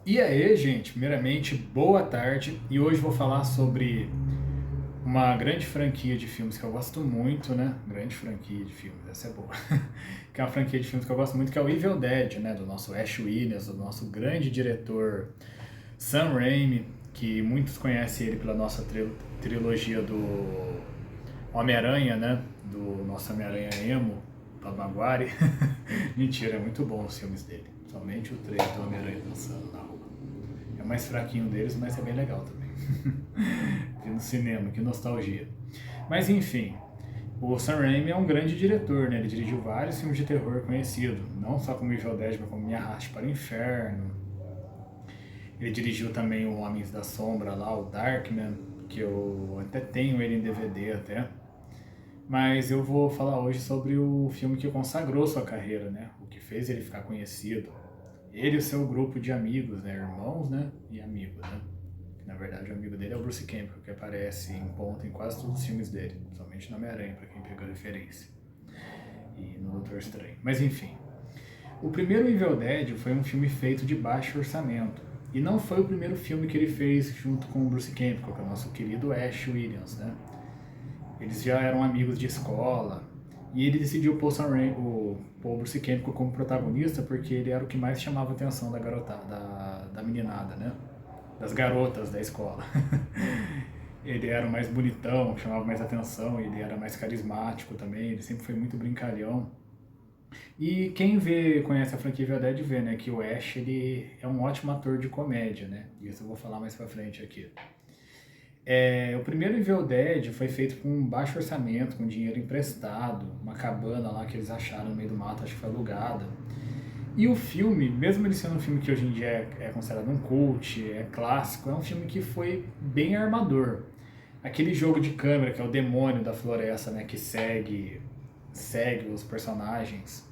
E aí, gente, primeiramente, boa tarde. E hoje vou falar sobre uma grande franquia de filmes que eu gosto muito, né? Grande franquia de filmes, essa é boa. Que é uma franquia de filmes que eu gosto muito, que é o Evil Dead, né? Do nosso Ash Williams, do nosso grande diretor Sam Raimi, que muitos conhecem ele pela nossa trilogia do Homem-Aranha, né? Do nosso Homem-Aranha Emo, Tobey Maguire. Mentira, é muito bom os filmes dele. Somente o 3 do Homem-Aranha dançando na rua. É o mais fraquinho deles, mas é bem legal também. Vi no cinema, que nostalgia. Mas enfim, o Sam Raimi é um grande diretor, né? Ele dirigiu vários filmes de terror conhecidos, não só como Evil Dead, mas como Me Arraste para o Inferno. Ele dirigiu também o Homens da Sombra lá, o Darkman, que eu até tenho ele em DVD até. Mas eu vou falar hoje sobre o filme que consagrou sua carreira, né? O que fez ele ficar conhecido. Ele e o seu grupo de amigos, né? Irmãos, né? E amigos, né? Na verdade, o amigo dele é o Bruce Campbell, que aparece em ponta em quase todos os filmes dele, somente no Homem-Aranha, para quem pegou referência, e no Doutor Estranho. Mas enfim, o primeiro Evil Dead foi um filme feito de baixo orçamento, e não foi o primeiro filme que ele fez junto com o Bruce Campbell, que é o nosso querido Ash Williams, né? Eles já eram amigos de escola, e ele decidiu pôr o Bruce Campbell como protagonista porque ele era o que mais chamava a atenção da garotada, da meninada, né? Das garotas da escola. Ele era o mais bonitão, chamava mais atenção, ele era mais carismático também, ele sempre foi muito brincalhão. E quem conhece a franquia Evil Dead vê, né, que o Ash ele é um ótimo ator de comédia, né? Isso eu vou falar mais pra frente aqui. O primeiro Evil Dead foi feito com um baixo orçamento, com dinheiro emprestado, uma cabana lá que eles acharam no meio do mato, acho que foi alugada. E o filme, mesmo ele sendo um filme que hoje em dia é considerado um cult, é clássico, é um filme que foi bem armador. Aquele jogo de câmera que é o demônio da floresta, né, que segue os personagens,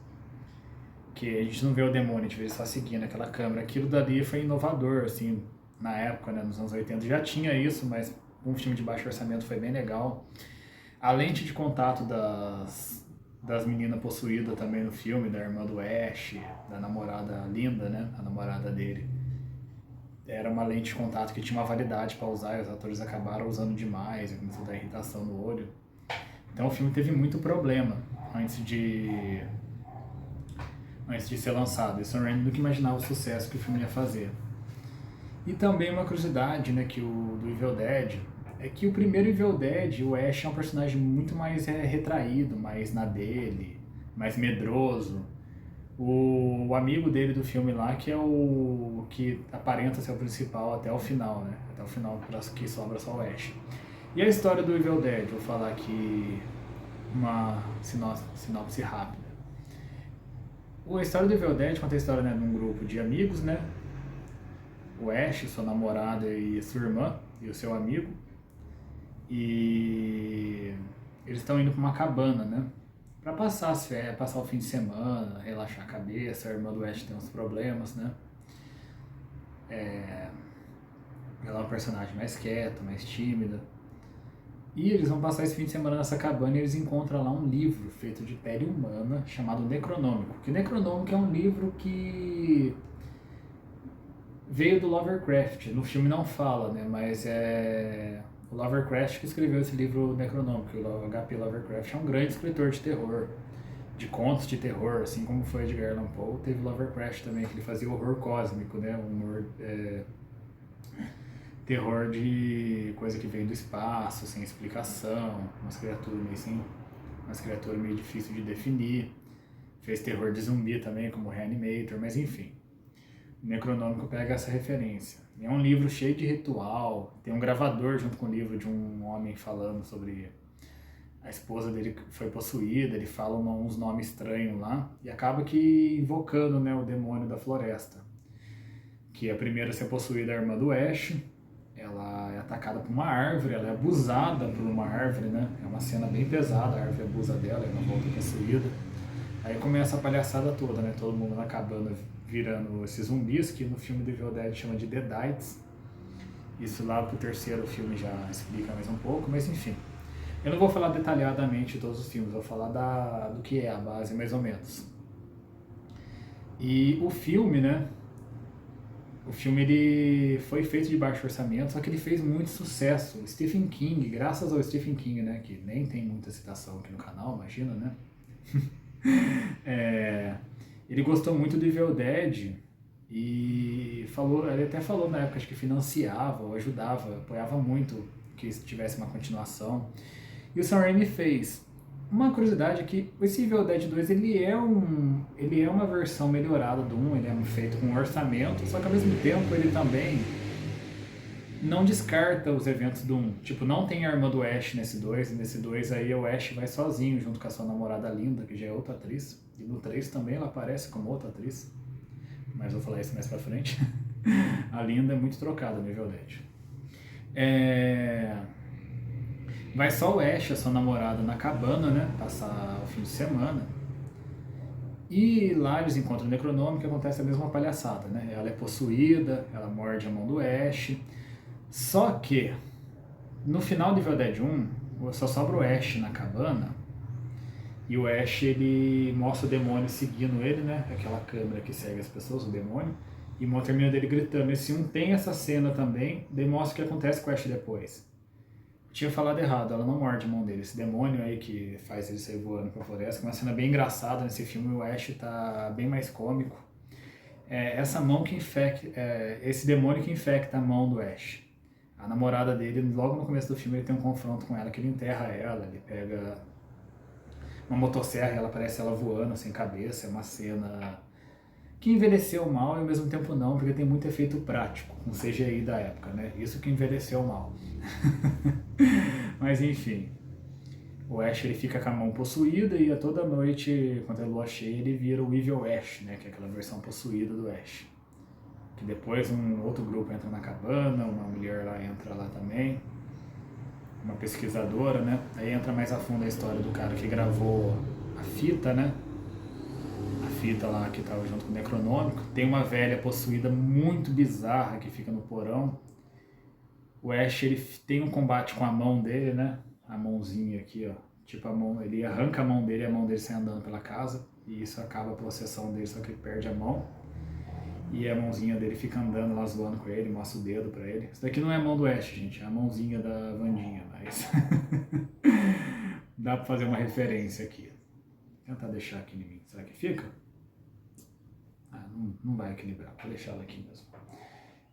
que a gente não vê o demônio, a gente vê ele só seguindo aquela câmera. Aquilo dali foi inovador, assim, na época, né, nos anos 80 já tinha isso, mas um filme de baixo orçamento foi bem legal. A lente de contato das meninas possuídas também no filme, da irmã do Ash, da namorada Linda, né, a namorada dele. Era uma lente de contato que tinha uma validade para usar e os atores acabaram usando demais e começou a dar irritação no olho. Então o filme teve muito problema antes de, antes de ser lançado. E Sam Raimi nunca imaginava o sucesso que o filme ia fazer. E também uma curiosidade, né, que do Evil Dead, é que o primeiro Evil Dead, o Ash é um personagem muito mais retraído, mais na dele, mais medroso. O amigo dele do filme lá, que é o que aparenta ser o principal até o final, né? Até o final que sobra só o Ash. E a história do Evil Dead, vou falar aqui uma sinopse rápida. A história do Evil Dead conta a história, né, de um grupo de amigos, né? O Ash, sua namorada e sua irmã e o seu amigo. E eles estão indo para uma cabana, né? Pra passar as férias, passar o fim de semana, relaxar a cabeça. A irmã do Ash tem uns problemas, né? Ela é uma personagem mais quieta, mais tímida. E eles vão passar esse fim de semana nessa cabana e eles encontram lá um livro feito de pele humana chamado Necronômico. Que Necronômico é um livro que veio do Lovecraft. No filme não fala, né? Mas é o Lovecraft que escreveu esse livro Necronômico. O H.P. Lovecraft é um grande escritor de terror, de contos de terror, assim como foi Edgar Allan Poe. Teve Lovecraft também, que ele fazia horror cósmico, né? Humor, terror de coisa que vem do espaço, sem explicação, umas criaturas meio difícil de definir. Fez terror de zumbi também, como Reanimator, mas enfim. O Necronômico pega essa referência. É um livro cheio de ritual, tem um gravador junto com o livro de um homem falando sobre a esposa dele que foi possuída, ele fala uns nomes estranhos lá, e acaba que invocando, né, o demônio da floresta. Que a primeira a ser possuída é a irmã do Ash, ela é atacada por uma árvore, ela é abusada por uma árvore, né? É uma cena bem pesada, a árvore abusa dela, ela volta possuída. Aí começa a palhaçada toda, né? Todo mundo na cabana virando esses zumbis, que no filme do Evil Dead chama de Deadites. Isso lá pro terceiro filme já explica mais um pouco, mas enfim. Eu não vou falar detalhadamente de todos os filmes, vou falar do que é a base, mais ou menos. E o filme, né? O filme ele foi feito de baixo orçamento, só que ele fez muito sucesso. O Stephen King, graças ao Stephen King, né, que nem tem muita citação aqui no canal, imagina, né? É, ele gostou muito do Evil Dead e ele até falou na época, acho que financiava ou ajudava, apoiava muito que tivesse uma continuação. E o Sam Raimi fez. Uma curiosidade é que esse Evil Dead 2 ele é uma versão melhorada do 1, ele é feito com orçamento, só que ao mesmo tempo ele também não descarta os eventos do 1. Tipo, não tem a irmã do Ash nesse 2, e nesse 2 aí o Ash vai sozinho junto com a sua namorada Linda, que já é outra atriz. E no 3 também ela aparece como outra atriz, mas vou falar isso mais pra frente. A Linda é muito trocada no Evil Dead. Vai só o Ash, a sua namorada, na cabana, né? Passar o fim de semana. E lá eles encontram o Necronômico e acontece a mesma palhaçada, né? Ela é possuída, ela morde a mão do Ash. Só que, no final do Evil Dead 1, só sobra o Ash na cabana. E o Ash, ele mostra o demônio seguindo ele, né? Aquela câmera que segue as pessoas, o demônio. E termina dele gritando. Esse 1 tem essa cena também, daí mostra o que acontece com o Ash depois. Tinha falado errado, ela não morde a mão dele. Esse demônio aí que faz ele sair voando pra floresta, é uma cena bem engraçada nesse filme, o Ash tá bem mais cômico. Essa mão que infecta, esse demônio que infecta a mão do Ash. A namorada dele, logo no começo do filme, ele tem um confronto com ela, que ele enterra ela, ele pega uma motosserra e ela aparece ela voando sem cabeça, é uma cena que envelheceu mal e ao mesmo tempo não, porque tem muito efeito prático com CGI da época, né? Isso que envelheceu mal. Mas enfim, o Ash ele fica com a mão possuída e a toda noite, quando é lua cheia, ele vira o Evil Ash, né? Que é aquela versão possuída do Ash. Que depois um outro grupo entra na cabana, uma mulher lá entra lá também, uma pesquisadora, né? Aí entra mais a fundo a história do cara que gravou a fita, né? Fita lá que estava junto com o Necronômico. Tem uma velha possuída muito bizarra que fica no porão. O Ash ele tem um combate com a mão dele, né? A mãozinha aqui, ó. Tipo a mão, ele arranca a mão dele e a mão dele sai andando pela casa. E isso acaba a possessão dele, só que ele perde a mão. E a mãozinha dele fica andando lá zoando com ele, mostra o dedo pra ele. Isso daqui não é a mão do Ash, gente, é a mãozinha da Wandinha, mas dá pra fazer uma referência aqui. Vou tentar deixar aqui em mim, será que fica? Não vai equilibrar, vou deixar ela aqui mesmo.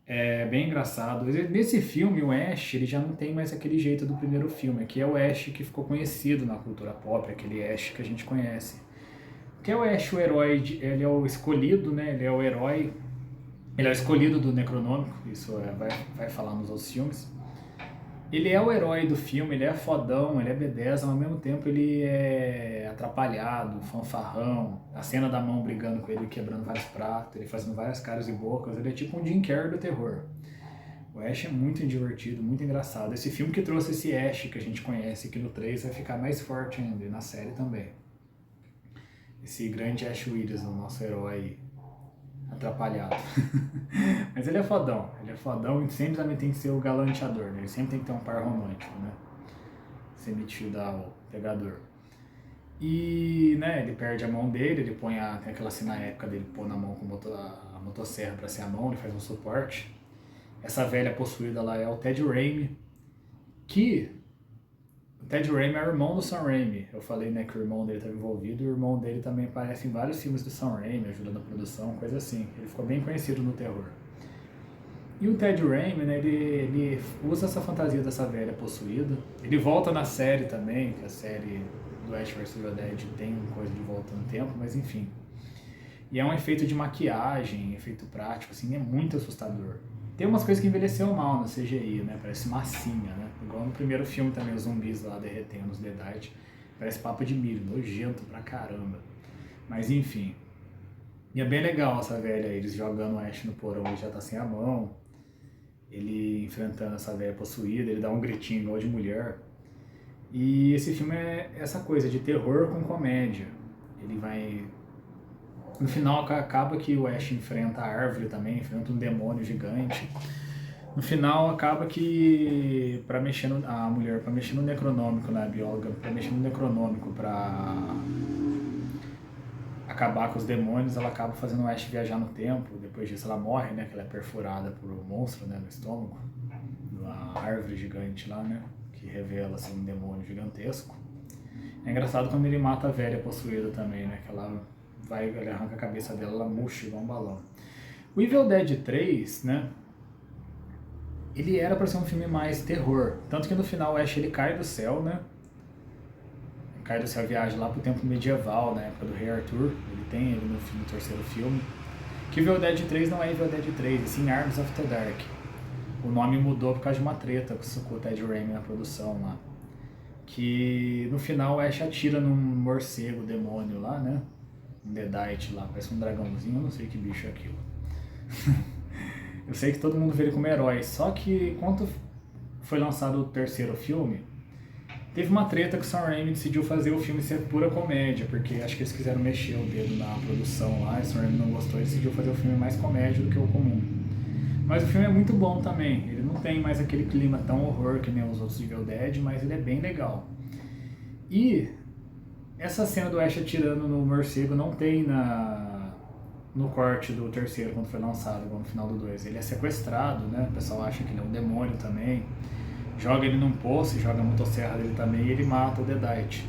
É bem engraçado. Nesse filme, o Ash ele já não tem mais aquele jeito do primeiro filme, que é o Ash que ficou conhecido na cultura pop, aquele Ash que a gente conhece. Que é o Ash, o herói, ele é o escolhido, né? Ele é o herói, ele é o escolhido do Necronômico, isso vai falar nos outros filmes. Ele é o herói do filme, ele é fodão, ele é B10, ao mesmo tempo ele é atrapalhado, fanfarrão. A cena da mão brigando com ele, quebrando vários pratos, ele fazendo várias caras e bocas, ele é tipo um Jim Carrey do terror. O Ash é muito divertido, muito engraçado. Esse filme que trouxe esse Ash que a gente conhece aqui no 3 vai ficar mais forte ainda, e na série também. Esse grande Ash Willis, o nosso herói atrapalhado. Mas ele é fodão e sempre também tem que ser o galanteador, né? Ele sempre tem que ter um par romântico, né? Ser metido ao pegador. E, né, ele perde a mão dele, ele põe tem aquela cena na época dele pôr na mão com a motosserra pra ser a mão, ele faz um suporte. Essa velha possuída lá é o Ted Raimi, que o Ted Raimi é o irmão do Sam Raimi. Eu falei, né, que o irmão dele estava envolvido, e o irmão dele também aparece em vários filmes do Sam Raimi, ajudando a produção, coisa assim. Ele ficou bem conhecido no terror. E o Ted Raimi, né, ele usa essa fantasia dessa velha possuída. Ele volta na série também, que a série do Ash vs Evil Dead tem coisa de volta no tempo, mas enfim. E é um efeito de maquiagem, efeito prático, assim, é muito assustador. Tem umas coisas que envelheceu mal na CGI, né? Parece massinha, né? Igual no primeiro filme também, os zumbis lá derretendo os Deadite. Parece papo de milho, nojento pra caramba. Mas enfim. E é bem legal essa velha aí, eles jogando o Ash no porão, ele já tá sem a mão. Ele enfrentando essa velha possuída, ele dá um gritinho igual de mulher. E esse filme é essa coisa de terror com comédia. Ele vai... No final acaba que o Ash enfrenta a árvore também, enfrenta um demônio gigante. No final acaba que a mulher para mexer no Necronômico, né, a bióloga, para mexer no Necronômico, para acabar com os demônios, ela acaba fazendo o Ash viajar no tempo. Depois disso ela morre, né? Que ela é perfurada por um monstro, né? No estômago. Uma árvore gigante lá, né? Que revela assim, um demônio gigantesco. É engraçado quando ele mata a velha possuída também, né? Que ele arranca a cabeça dela, ela murcha igual um balão. O Evil Dead 3, né? Ele era pra ser um filme mais terror. Tanto que no final o Ash ele cai do céu, né? Cai do céu, viaja lá pro tempo medieval, na época do Rei Arthur. Ele tem ele no terceiro filme. Que Evil Dead 3 não é Evil Dead 3, e sim Arms of the Dark. O nome mudou por causa de uma treta com o Ted Raimi na produção lá. Que no final o Ash atira num morcego demônio lá, né? Um Deadite lá, parece um dragãozinho, eu não sei que bicho é aquilo. Eu sei que todo mundo vê ele como herói, só que quando foi lançado o terceiro filme, teve uma treta que o Sam Raimi decidiu fazer o filme ser pura comédia, porque acho que eles quiseram mexer o dedo na produção lá, e o Sam Raimi não gostou e decidiu fazer o filme mais comédia do que o comum. Mas o filme é muito bom também, ele não tem mais aquele clima tão horror que nem os outros Evil Dead, mas ele é bem legal. E essa cena do Ash atirando no morcego não tem no corte do terceiro, quando foi lançado, igual no final do 2. Ele é sequestrado, né? O pessoal acha que ele é um demônio também. Joga ele num poço, joga a motosserra dele também e ele mata o Deadite.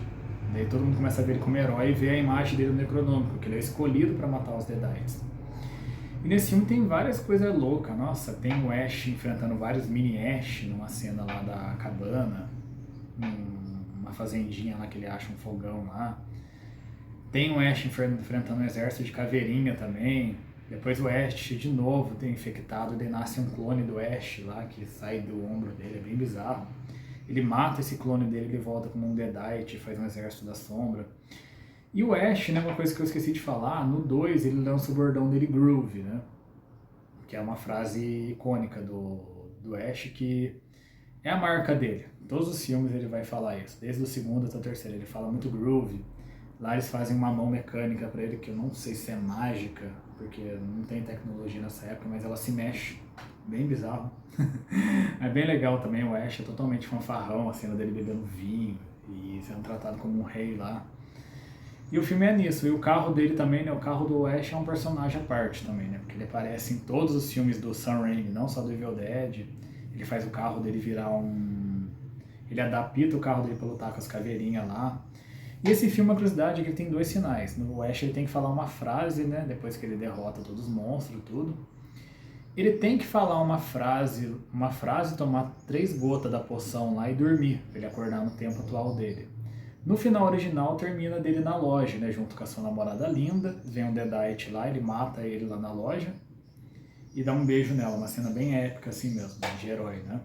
Daí todo mundo começa a ver ele como herói e vê a imagem dele no Necronômico, que ele é escolhido para matar os Deadites. E nesse filme tem várias coisas loucas. Nossa, tem o Ash enfrentando vários mini Ash numa cena lá da cabana, numa fazendinha lá que ele acha um fogão lá. Tem o Ash enfrentando um exército de caveirinha também. Depois o Ash de novo tem infectado, daí nasce um clone do Ash lá que sai do ombro dele, é bem bizarro. Ele mata esse clone dele, ele volta como um Deadite, faz um exército da sombra. E o Ash, né, uma coisa que eu esqueci de falar, no 2 ele lança o bordão dele Groove, né? Que é uma frase icônica do Ash que é a marca dele. Em todos os filmes ele vai falar isso, desde o segundo até o terceiro, ele fala muito Groove. Lá eles fazem uma mão mecânica pra ele, que eu não sei se é mágica, porque não tem tecnologia nessa época, mas ela se mexe. Bem bizarro. É bem legal também, o Ash é totalmente fanfarrão, a cena dele bebendo vinho e sendo tratado como um rei lá. E o filme é nisso, e o carro dele também, né, o carro do Ash é um personagem à parte também, né, porque ele aparece em todos os filmes do Sam Raimi, não só do Evil Dead. Ele faz o carro dele virar ele adapta o carro dele pra lutar com as caveirinhas lá. E esse filme, a curiosidade é que ele tem 2 finais. No Ash ele tem que falar uma frase, né, depois que ele derrota todos os monstros e tudo. Ele tem que falar uma frase, tomar 3 gotas da poção lá e dormir, pra ele acordar no tempo atual dele. No final original termina dele na loja, né, junto com a sua namorada linda, vem um Deadite lá, ele mata ele lá na loja e dá um beijo nela, uma cena bem épica assim mesmo, de herói, né.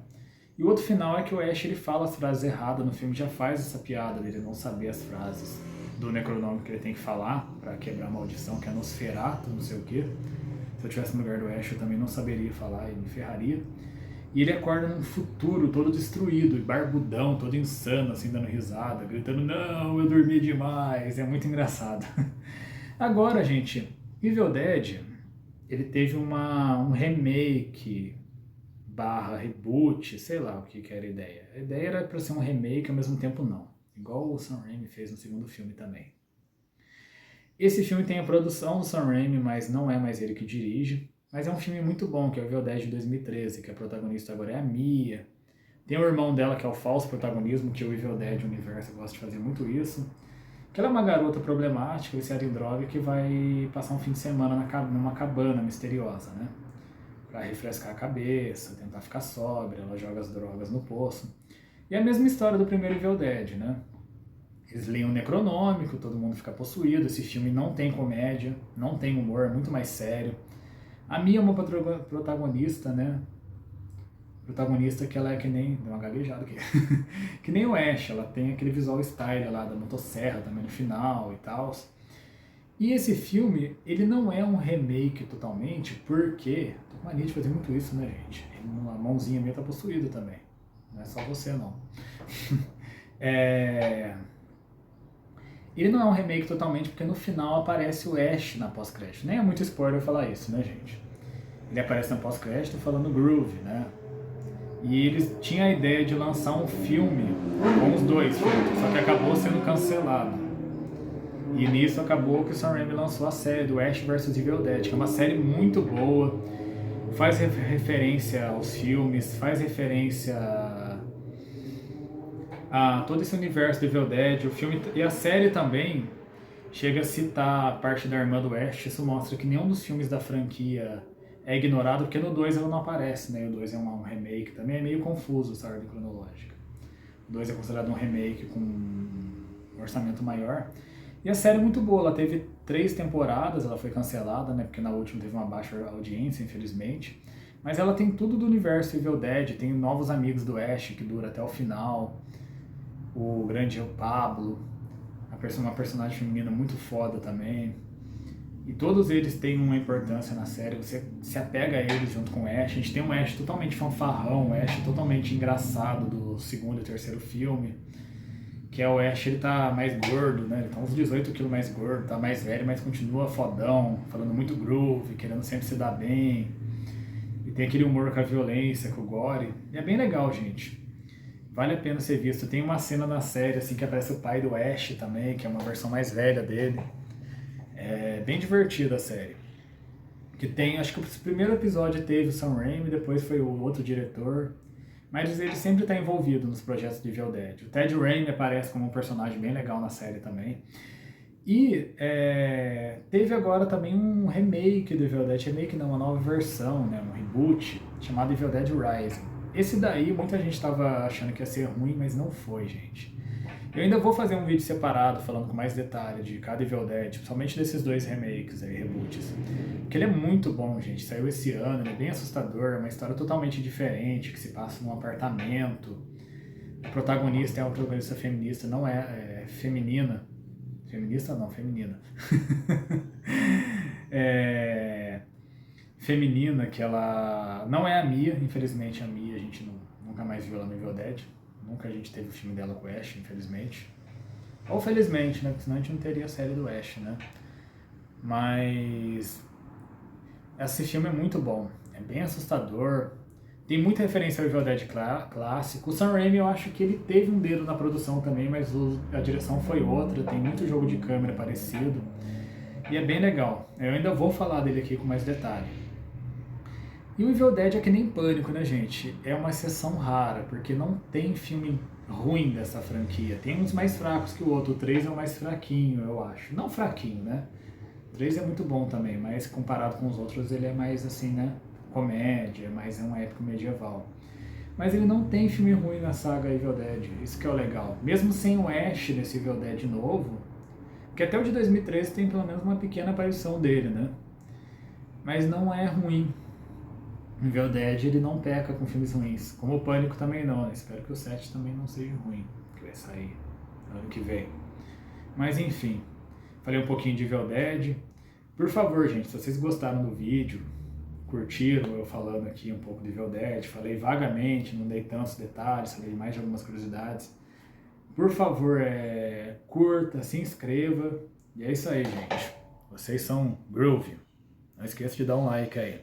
E o outro final é que o Ash ele fala as frases erradas no filme, já faz essa piada dele não saber as frases do Necronômico que ele tem que falar pra quebrar a maldição, que é Nosferatu, não sei o que. Se eu tivesse no lugar do Ash eu também não saberia falar e me ferraria. E ele acorda num futuro todo destruído, e barbudão, todo insano, assim, dando risada, gritando, não, eu dormi demais, é muito engraçado. Agora, gente, Evil Dead, ele teve um remake / reboot, sei lá o que era a ideia. A ideia era pra ser um remake, ao mesmo tempo não. Igual o Sam Raimi fez no segundo filme também. Esse filme tem a produção do Sam Raimi, mas não é mais ele que dirige. Mas é um filme muito bom, que é o Evil Dead de 2013, que a protagonista agora é a Mia. Tem o irmão dela, que é o falso protagonismo, que o Evil Dead Universo gosta de fazer muito isso. Que ela é uma garota problemática, viciada em droga, que vai passar um fim de semana numa cabana misteriosa, né? Pra refrescar a cabeça, tentar ficar sóbria, ela joga as drogas no poço. E é a mesma história do primeiro Evil Dead, né? Eles leem o Necronômico, todo mundo fica possuído, esse filme não tem comédia, não tem humor, é muito mais sério. A Mia é uma protagonista, né? Protagonista que ela é que nem... Deu uma gaguejada aqui. Que nem o Ash, ela tem aquele visual style lá da motosserra também no final e tal. E esse filme, ele não é um remake totalmente, porque... Tô com mania de fazer muito isso, né, gente? A mãozinha minha tá possuída também. Não é só você, não. Ele não é um remake totalmente, porque no final aparece o Ash na pós-crédito. Nem é muito spoiler falar isso, né, gente? Ele aparece na pós-crédito falando Groove, né? E eles tinham a ideia de lançar um filme com os 2 filmes, só que acabou sendo cancelado. E nisso acabou que o Sam Raimi lançou a série do Ash vs Evil Dead, que é uma série muito boa, faz referência aos filmes, faz referência a todo esse universo do Evil Dead, o filme e a série também chega a citar a parte da irmã do Ash. Isso mostra que nenhum dos filmes da franquia é ignorado, porque no 2 ela não aparece, né? O 2 é um remake, também é meio confuso essa ordem cronológica. O 2 é considerado um remake com um orçamento maior. E a série é muito boa, ela teve 3 temporadas, ela foi cancelada, né? Porque na última teve uma baixa audiência, infelizmente. Mas ela tem tudo do universo Evil Dead, tem novos amigos do Ash, que dura até o final. O grande Pablo, uma personagem feminina muito foda também. E todos eles têm uma importância na série, você se apega a eles junto com o Ash. A gente tem um Ash totalmente fanfarrão, um Ash totalmente engraçado do segundo e terceiro filme. Que é o Ash, ele tá mais gordo, né? Ele tá uns 18 quilos mais gordo, tá mais velho, mas continua fodão, falando muito groove, querendo sempre se dar bem. E tem aquele humor com a violência, com o gore. E é bem legal, gente. Vale a pena ser visto. Tem uma cena na série assim que aparece o pai do Ash também, que é uma versão mais velha dele. É bem divertida a série. Que tem, acho que o primeiro episódio teve o Sam Raimi, depois foi o outro diretor. Mas ele sempre está envolvido nos projetos de Evil Dead. O Ted Raimi aparece como um personagem bem legal na série também. E teve agora também um remake do Evil Dead. Remake não, uma nova versão, né, um reboot, chamado Evil Dead Rising. Esse daí, muita gente estava achando que ia ser ruim, mas não foi, gente. Eu ainda vou fazer um vídeo separado, falando com mais detalhe de cada Evil Dead, principalmente desses 2 remakes aí, reboots. Porque ele é muito bom, gente. Saiu esse ano, ele é bem assustador, é uma história totalmente diferente, que se passa num apartamento. A protagonista é uma protagonista feminista, não é feminina. Feminista não, feminina. Feminina, que ela não é a Mia, infelizmente a Mia a gente nunca mais viu ela no Evil Dead. Nunca a gente teve o filme dela com o Ash, infelizmente. Ou felizmente, né? Porque senão a gente não teria a série do Ash, né? Mas esse filme é muito bom. É bem assustador. Tem muita referência ao Evil Dead clássico. O Sam Raimi, eu acho que ele teve um dedo na produção também, mas a direção foi outra. Tem muito jogo de câmera parecido. E é bem legal. Eu ainda vou falar dele aqui com mais detalhe. E o Evil Dead é que nem Pânico, né, gente? É uma exceção rara, porque não tem filme ruim dessa franquia. Tem uns mais fracos que o outro. O 3 é o mais fraquinho, eu acho. Não fraquinho, né? O 3 é muito bom também, mas comparado com os outros ele é mais assim, né? Comédia, mais um épico medieval. Mas ele não tem filme ruim na saga Evil Dead. Isso que é o legal. Mesmo sem o Ash nesse Evil Dead novo, que até o de 2013 tem pelo menos uma pequena aparição dele, né? Mas não é ruim. O Evil Dead ele não peca com filmes ruins, como o Pânico também não, né? Espero que o 7 também não seja ruim, que vai sair ano que vem. Mas enfim, falei um pouquinho de Evil Dead. Por favor, gente, se vocês gostaram do vídeo, curtiram eu falando aqui um pouco de Evil Dead, falei vagamente, não dei tantos detalhes, falei mais de algumas curiosidades. Por favor, curta, se inscreva, e é isso aí, gente. Vocês são groove. Não esqueça de dar um like aí.